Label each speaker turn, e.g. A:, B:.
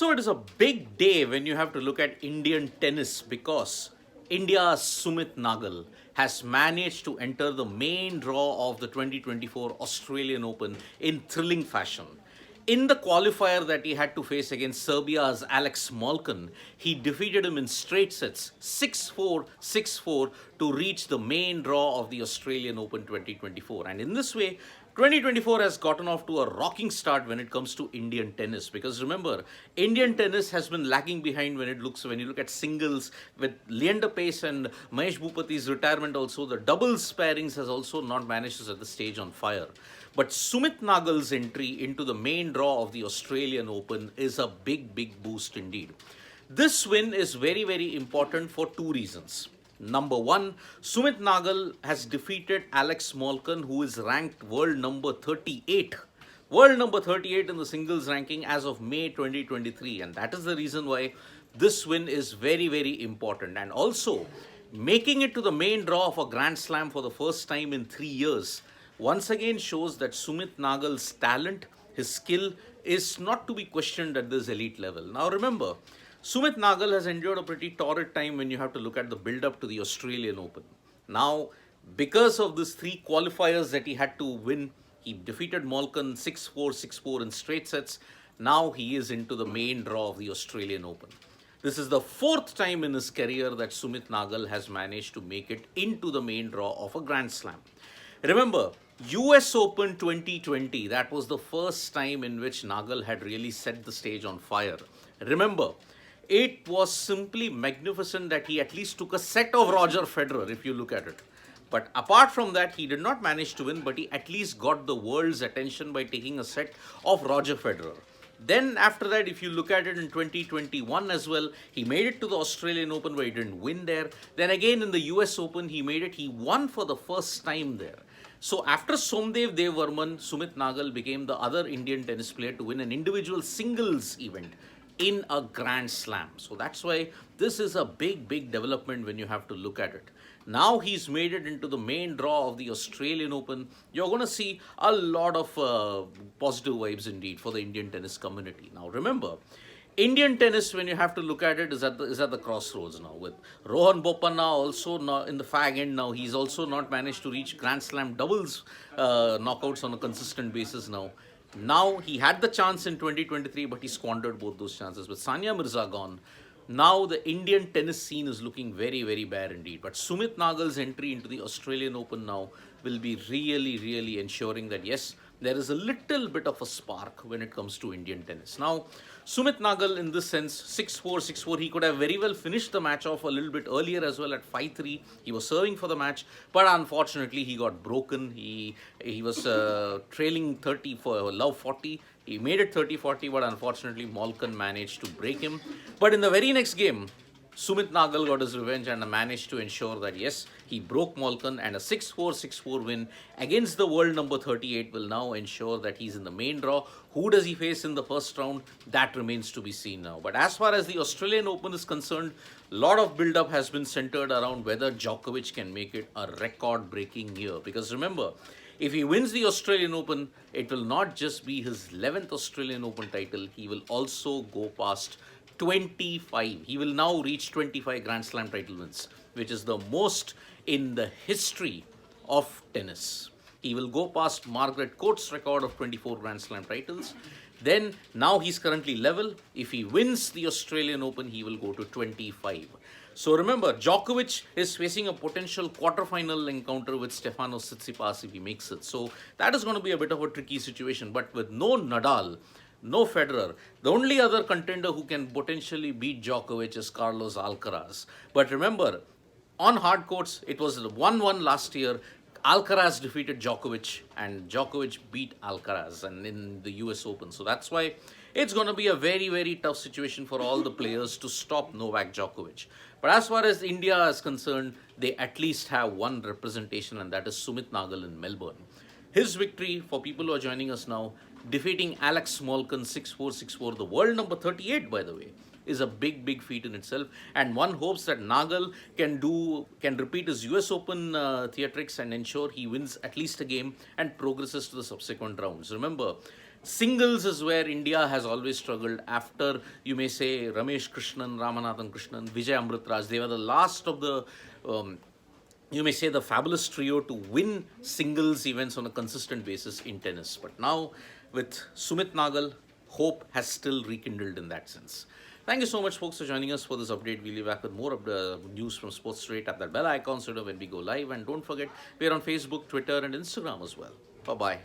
A: So it is a big day when you have to look at Indian tennis because India's Sumit Nagal has managed to enter the main draw of the 2024 Australian Open in thrilling fashion. In the qualifier that he had to face against Serbia's Alex Molcan, he defeated him in straight sets 6-4, 6-4 to reach the main draw of the Australian Open 2024. And in this way, 2024 has gotten off to a rocking start when it comes to Indian tennis because remember, Indian tennis has been lagging behind when you look at singles with Leander Pace and Mahesh Bhupati's retirement. Also, the doubles pairings has also not managed to set the stage on fire. But Sumit Nagal's entry into the main draw of the Australian Open is a big boost indeed. This win is very important for two reasons. Number one, Sumit Nagal has defeated Alex Molcan, who is ranked world number 38. World number 38 in the singles ranking as of May 2023. And that is the reason why this win is very important. And also, making it to the main draw of a Grand Slam for the first time in 3 years once again shows that Sumit Nagal's talent, his skill, is not to be questioned at this elite level. Now remember, Sumit Nagal has endured a pretty torrid time when you have to look at the build-up to the Australian Open. Now, because of these three qualifiers that he had to win, he defeated Molcan 6-4, 6-4 in straight sets. Now he is into the main draw of the Australian Open. This is the fourth time in his career that Sumit Nagal has managed to make it into the main draw of a Grand Slam. Remember, US Open 2020, that was the first time in which Nagal had really set the stage on fire. Remember, it was simply magnificent that he at least took a set of Roger Federer, if you look at it. But apart from that, he did not manage to win, but he at least got the world's attention by taking a set of Roger Federer. Then after that, if you look at it in 2021 as well, he made it to the Australian Open where he didn't win there. Then again in the US Open, he made it. He won for the first time there. So after Somdev Devvarman, Sumit Nagal became the other Indian tennis player to win an individual singles event in a Grand Slam. So that's why this is a big development when you have to look at it. Now he's made it into the main draw of the Australian Open. You're going to see a lot of positive vibes indeed for the Indian tennis community. Now remember, Indian tennis, when you have to look at it, is at the crossroads now. With Rohan Bopanna also now in the fag end now, he's also not managed to reach Grand Slam doubles knockouts on a consistent basis now. Now he had the chance in 2023, but he squandered both those chances. With Sania Mirza gone, now the Indian tennis scene is looking very bare indeed. But Sumit Nagal's entry into the Australian Open now will be really ensuring that yes, there is a little bit of a spark when it comes to Indian tennis. Now, Sumit Nagal in this sense, 6-4, 6-4, he could have very well finished the match off a little bit earlier as well at 5-3. He was serving for the match, but unfortunately he got broken. He was trailing 30 for love 40. He made it 30-40, but unfortunately Molcan managed to break him. But in the very next game, Sumit Nagal got his revenge and managed to ensure that yes, he broke Molcan, and a 6-4, 6-4 win against the world number 38 will now ensure that he's in the main draw. Who does he face in the first round? That remains to be seen now. But as far as the Australian Open is concerned, a lot of build-up has been centered around whether Djokovic can make it a record-breaking year. Because remember, if he wins the Australian Open, it will not just be his 11th Australian Open title, he will also go past 25. He will now reach 25 Grand Slam title wins, which is the most in the history of tennis. He will go past Margaret Court's record of 24 Grand Slam titles. Then, now he's currently level. If he wins the Australian Open, he will go to 25. So remember, Djokovic is facing a potential quarterfinal encounter with Stefanos Tsitsipas if he makes it. So that is going to be a bit of a tricky situation. But with no Nadal, no Federer, the only other contender who can potentially beat Djokovic is Carlos Alcaraz. But remember, on hard courts, it was 1-1 last year. Alcaraz defeated Djokovic and Djokovic beat Alcaraz and in the US Open. So that's why it's going to be a very tough situation for all the players to stop Novak Djokovic. But as far as India is concerned, they at least have one representation, and that is Sumit Nagal in Melbourne. His victory, for people who are joining us now, defeating Alex Molcan 6-4, 6-4, the world number 38 by the way, is a big feat in itself, and one hopes that Nagal can repeat his US Open theatrics and ensure he wins at least a game and progresses to the subsequent rounds. Remember, Singles is where India has always struggled. After, you may say, Ramesh Krishnan, Ramanathan Krishnan, Vijay Amritraj, they were the last of the, you may say, the fabulous trio to win singles events on a consistent basis in tennis. But now, with Sumit Nagal, hope has still rekindled in that sense. Thank you so much, folks, for joining us for this update. We'll be back with more of the news from Sports Straight. Tap that bell icon so that when we go live. And don't forget, we're on Facebook, Twitter, and Instagram as well. Bye bye.